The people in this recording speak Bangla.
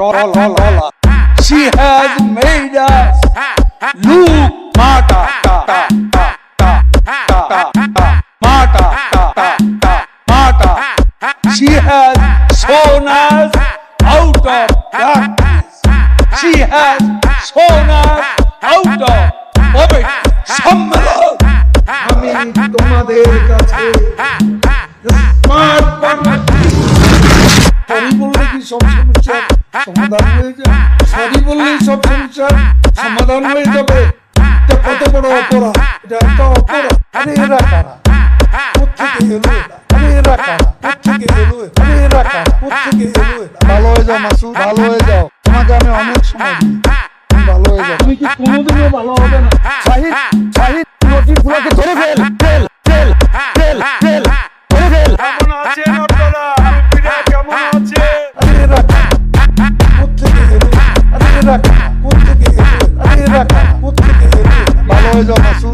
She has made us look smarter. She has shown us out of darkness. She has shown us out of poverty. সম্মেলন আমি তোমাদের কাছে স্মার্ট সরি বললে কি সব সমস্যার সমাধান হয়ে যাবে? সরি বললেই সব সমস্যার সমাধান হয়ে যাবে? এটা কত বড় অপরাধ! এটা একটা অপরাধ। আরে এরা কারা? কোত্থেকে এলো এরা? আরে এরা কারা? কোত্থেকে এলো এরা? আরে এরা কারা? কোত্থেকে এলো এরা? ভালো হয়ে যাও মাসুদ, ভালো হয়ে যাও। তোমাকে আমি অনেক সময় দিই, তুমি ভালো হয়ে যাও। তুমি কি কোনোদিনও ভালো হবে না? শাহিদ, শাহিদ, নদীগুলোকে ধরে fail, fail, fail, fail, fail, ধরে ফেল। কেমন আছেন আপনারা? রুপিরা কেমন আছে? আরে এরা কারা? কোত্থেকে এলো? আরে এরা কারা? কোত্থেকে এলো? আরে এরা কারা? কোত্থেকে এলো? ভালো হয়ে যাও মাসুদ।